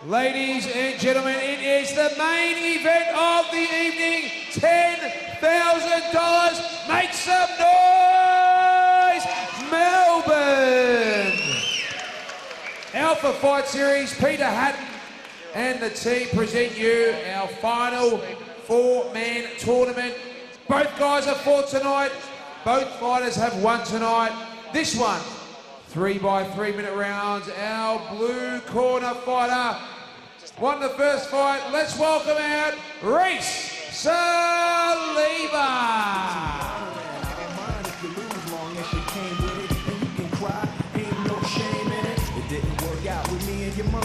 Ladies and gentlemen, it is the main event of the evening. $10,000. Make some noise, Melbourne. Alpha Fight Series, Peter Hatton and the team present you our final four-man tournament. Both guys are fought tonight. Both fighters have won tonight. This one, 3 by 3 minute rounds. Our blue corner fighter won the first fight. Let's welcome out Rhyse Saliba.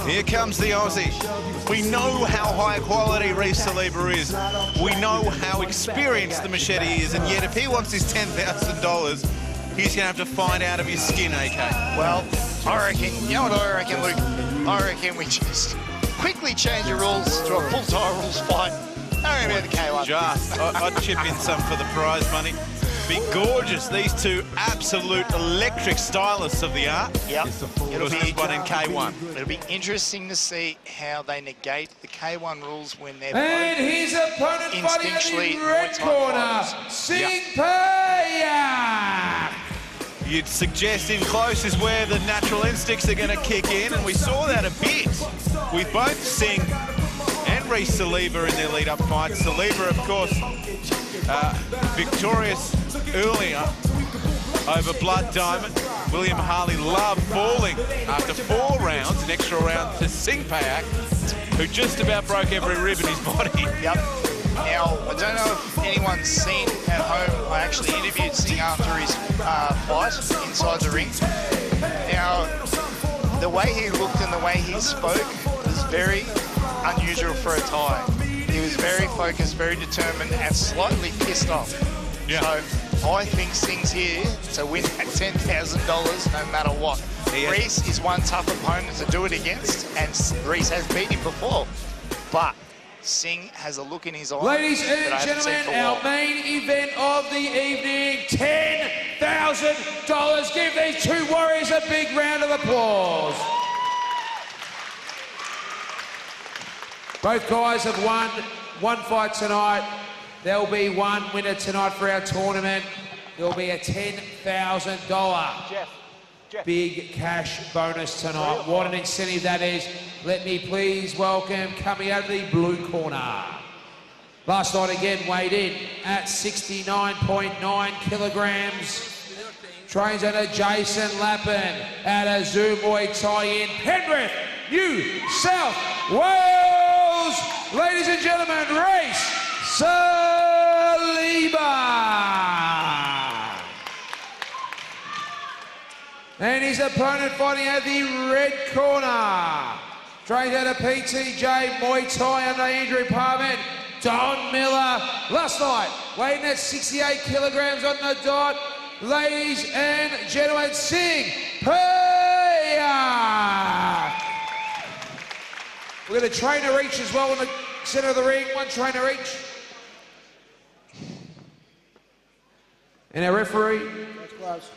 Here comes the Aussie. We know how high quality Rhyse Saliba is. We know how experienced the Machete is, and yet if he wants his $10,000, he's going to have to find out of his skin, AK. Well, I reckon, you know what I reckon, Luke? I reckon we just quickly change the rules to a full-time rules fight. I don't the K1. Just, I'd chip in some for the prize money. Be gorgeous, these two absolute electric stylists of the art. Yep. It'll be one in K1. It'll be interesting to see how they negate the K1 rules when they're and his opponent fighting in the red corner, Singpayak. You'd suggest in close is where the natural instincts are going to kick in, and we saw that a bit with both Sing and Rhyse Saliba in their lead-up fights. Saliba, of course, victorious earlier over Blood Diamond. William Harley loved falling after 4 rounds, an extra round to Singpayak, who just about broke every rib in his body. Yep. Now, I don't know if anyone's seen at home, I actually interviewed Sing after his fight inside the ring. Now, the way he looked and the way he spoke was very unusual for a Thai. He was very focused, very determined, and slightly pissed off. Yeah. So I think Sing's here to win at $10,000 no matter what. Rhyse is one tough opponent to do it against, and Rhyse has beaten him before. But Sing has a look in his eye. Ladies and gentlemen, our main event of the evening, $10,000. Give these two warriors a big round of applause. Both guys have won one fight tonight. There'll be one winner tonight for our tournament. There'll be a $10,000 big cash bonus tonight. What an incentive that is. Let me please welcome, coming out of the blue corner. Last night again weighed in at 69.9 kilograms. Trains under Jason Lappin at a Zoo Muay Thai in Penrith, New South Wales. Ladies and gentlemen, Rhyse Saliba. And his opponent fighting out the red corner. Trained out of PTJ Muay Thai under injury department, Don Miller. Last night, weighing at 68 kilograms on the dot. Ladies and gentlemen, Singpayak. We're going to trainer each as well in the center of the ring. One trainer each. And our referee. That's close.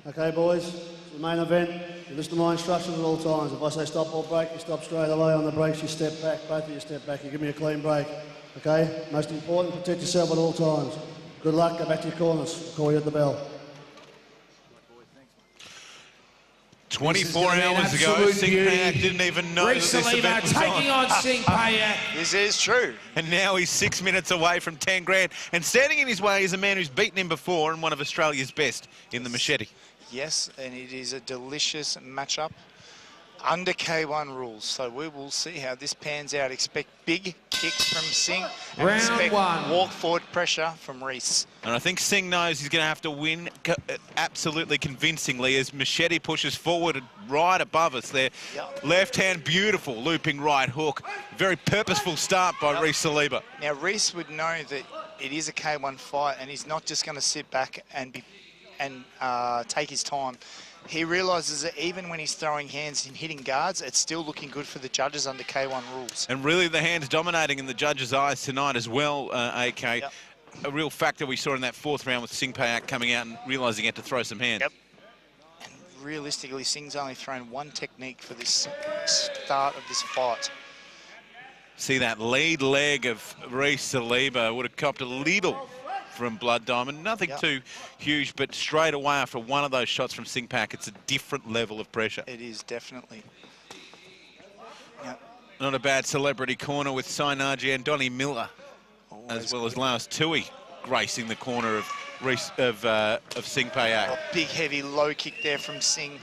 Okay, boys, it's the main event. You listen to my instructions at all times. If I say stop or break, you stop straight away. On the breaks, you step back. Both of you step back. You give me a clean break. Okay? Most important, protect yourself at all times. Good luck. Go back to your corners. I'll call you at the bell. 24 hours ago, Singpayak didn't even know that this event was taking on Singpayak. This is true. And now he's 6 minutes away from 10 grand. And standing in his way is a man who's beaten him before and one of Australia's best in the Machete. Yes, and it is a delicious matchup under K1 rules. So we will see how this pans out. Expect big kicks from Sing and expect walk forward pressure from Rhyse. And I think Sing knows he's going to have to win absolutely convincingly as Machete pushes forward right above us there. Yep. Left hand, beautiful looping right hook. Very purposeful start by Rhyse Saliba. Now Rhyse would know that it is a K1 fight and he's not just going to sit back and take his time. He realises that even when he's throwing hands and hitting guards, it's still looking good for the judges under K1 rules. And really the hands dominating in the judges' eyes tonight as well, AK. Yep. A real factor we saw in that 4th round with Singpayak coming out and realising he had to throw some hands. Yep. realistically, Singh's only thrown one technique for this start of this fight. See that lead leg of Rhyse Saliba would have copped a little from Blood Diamond. Nothing too huge, but straight away after one of those shots from Singpayak, it's a different level of pressure. It is, definitely. Not a bad celebrity corner with Sainaji and Donnie Miller, as well as Lars Tui gracing the corner of Singpayak. A big, heavy, low kick there from Singh.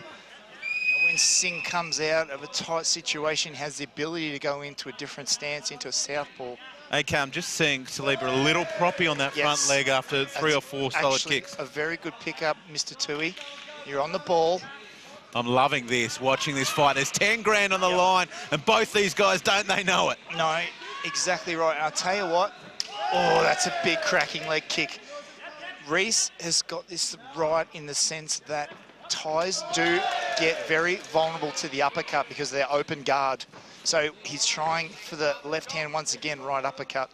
When Singh comes out of a tight situation, has the ability to go into a different stance, into a southpaw. Okay, I'm just seeing Saliba a little proppy on that front leg after 3 or 4 solid kicks. A very good pickup, Mr. Tui. You're on the ball. I'm loving this, watching this fight. There's 10 grand on the line, and both these guys, don't they know it? No, exactly right. And I'll tell you what, oh, that's a big cracking leg kick. Rhyse has got this right in the sense that Thais do get very vulnerable to the uppercut because they're open guard. So he's trying for the left hand once again, right uppercut.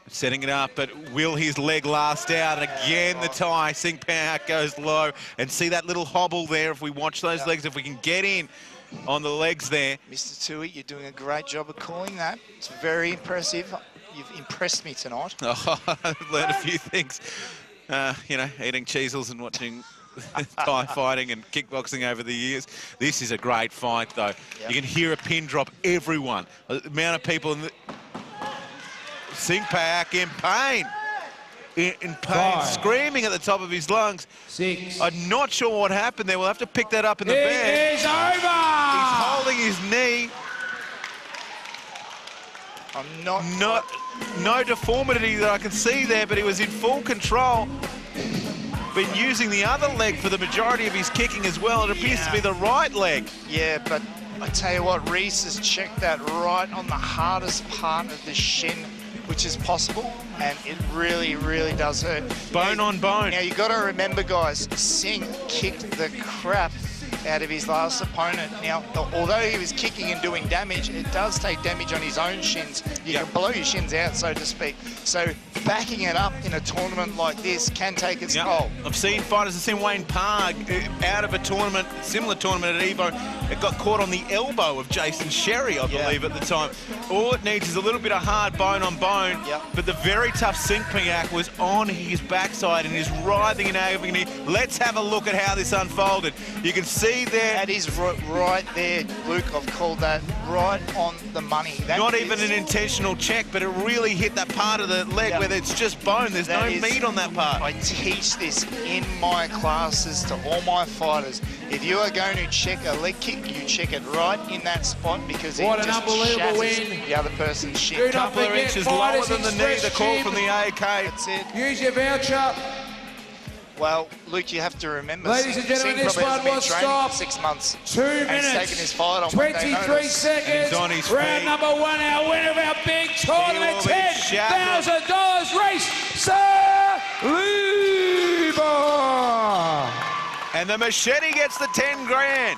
Setting it up, but will his leg last out? And again, the Thai, Singpayak goes low. And see that little hobble there, if we watch those legs, if we can get in on the legs there. Mr. Tui, you're doing a great job of calling that. It's very impressive. You've impressed me tonight. Oh, I've learned a few things. You know, eating cheesels and watching Thai fighting and kickboxing over the years. This is a great fight, though. Yep. You can hear a pin drop. Everyone, the amount of people in the... Singpayak in pain. In pain, screaming at the top of his lungs. 6. I'm not sure what happened there. We'll have to pick that up in the bed. It is over! He's holding his knee. No deformity that I can see there, but he was in full control. Been using the other leg for the majority of his kicking as well. It appears to be the right leg. Yeah, but I tell you what, Rhyse has checked that right on the hardest part of the shin, which is possible, and it really, really does hurt. Bone on bone. Now, you've got to remember, guys, Singh kicked the crap out of his last opponent. Now, although he was kicking and doing damage, it does take damage on his own shins. You can blow your shins out, so to speak. So backing it up in a tournament like this can take its toll. I've seen fighters, I've seen Wayne Parr out of a tournament, similar tournament at Evo. It got caught on the elbow of Jason Sherry, I believe, at the time. All it needs is a little bit of hard bone on bone, but the very tough Singpayak was on his backside and is writhing in agony. Let's have a look at how this unfolded. You can see there. That is right there, Luke. I've called that right on the money. That not even an intentional check, but it really hit that part of the leg where it's just bone. There's no meat on that part. I teach this in my classes to all my fighters. If you are going to check a leg kick, you check it right in that spot because it just shatters the other person's shin. A couple of inches lower than the knee, the call from the AK. That's it. Use your voucher. Well, Luke, you have to remember, ladies and gentlemen, this one was stopped. 6 months. 2 minutes. And he's taken his fight on 23 seconds. On his round feet. number 1, our winner of our big tournament, $10,000, Rhyse Saliba. And the machete gets the 10 grand.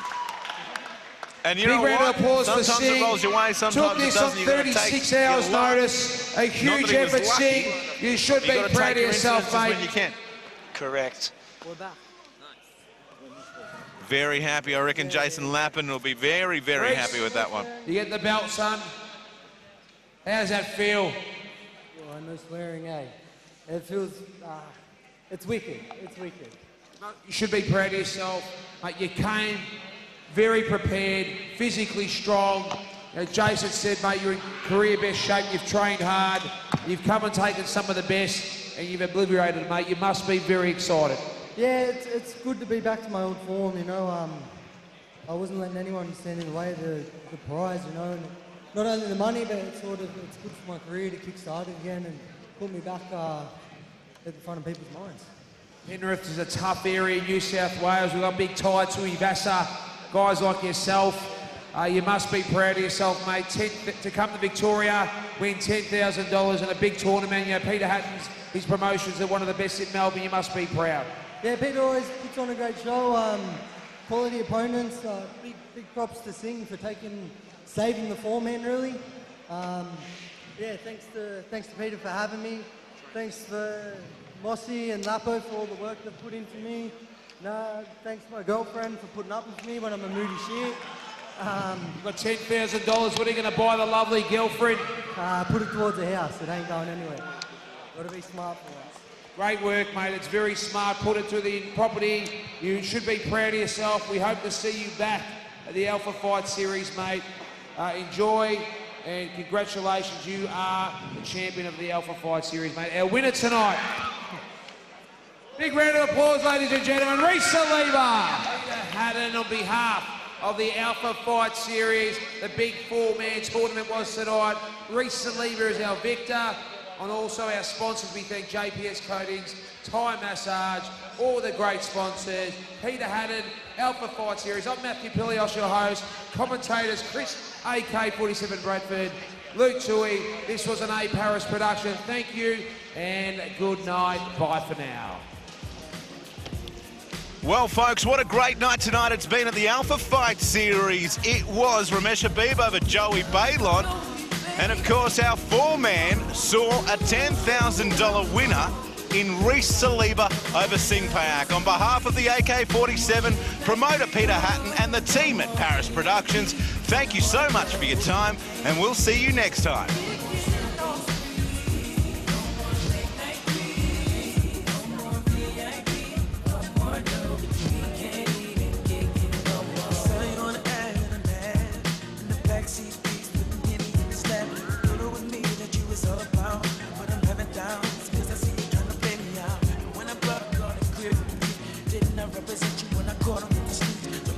And you know big round what? of applause for Sometimes Singh. it rolls your way, sometimes Took this it doesn't. on 36 hours notice. A huge effort, Singh. You should be proud of yourself, mate. When you can. Correct. Very happy. I reckon Jason Lappin will be very, very happy with that one. You get the belt, son. How does that feel? Oh, no swearing, eh? It feels, it's wicked. It's wicked. You should be proud of yourself. Mate, you came very prepared, physically strong. You know, Jason said, mate, you're in career best shape. You've trained hard. You've come and taken some of the best, and you've obliterated it, mate. You must be very excited. Yeah, it's good to be back to my old form, you know. I wasn't letting anyone stand in the way of the prize, you know. And not only the money, but it's good for my career to kick-start again and put me back at the front of people's minds. Penrith is a tough area in New South Wales. We've got big Thai, Tui Vasa, guys like yourself. You must be proud of yourself, mate. To come to Victoria, win $10,000 in a big tournament. You know, Peter Hatton's, his promotions are one of the best in Melbourne. You must be proud. Yeah, Peter always puts on a great show. Quality opponents. Big props to Singh for saving the forehand, really. Yeah, thanks to Peter for having me. Thanks for Mossy and Lapo for all the work they've put into me. No, thanks to my girlfriend for putting up with me when I'm a moody shit. You've got $10,000. What are you going to buy the lovely girlfriend? Put it towards the house. It ain't going anywhere. Got to be smart for once. Great work, mate. It's very smart. Put it to the property. You should be proud of yourself. We hope to see you back at the Alpha Fight Series, mate. Enjoy and congratulations. You are the champion of the Alpha Fight Series, mate. Our winner tonight. Big round of applause, ladies and gentlemen. Rhyse Saliba. Peter Haddon on behalf of the Alpha Fight Series. The big four-man tournament was tonight. Rhyse Saliba is our victor. And also our sponsors, we thank JPS Coatings, Thai Massage, all the great sponsors. Peter Haddon, Alpha Fight Series. I'm Matthew Pilios, your host. Commentators, Chris AK47 Bradford, Luke Tui. This was an A Paris production. Thank you and good night. Bye for now. Well, folks, what a great night tonight it's been at the Alpha Fight Series. It was Ramesh Habib over Joey Bailon. And, of course, our four-man saw a $10,000 winner in Rhyse Saliba over Singpayak. On behalf of the AK-47, promoter Peter Hatton and the team at Paris Productions, thank you so much for your time, and we'll see you next time. Represent you when I caught him in the streets.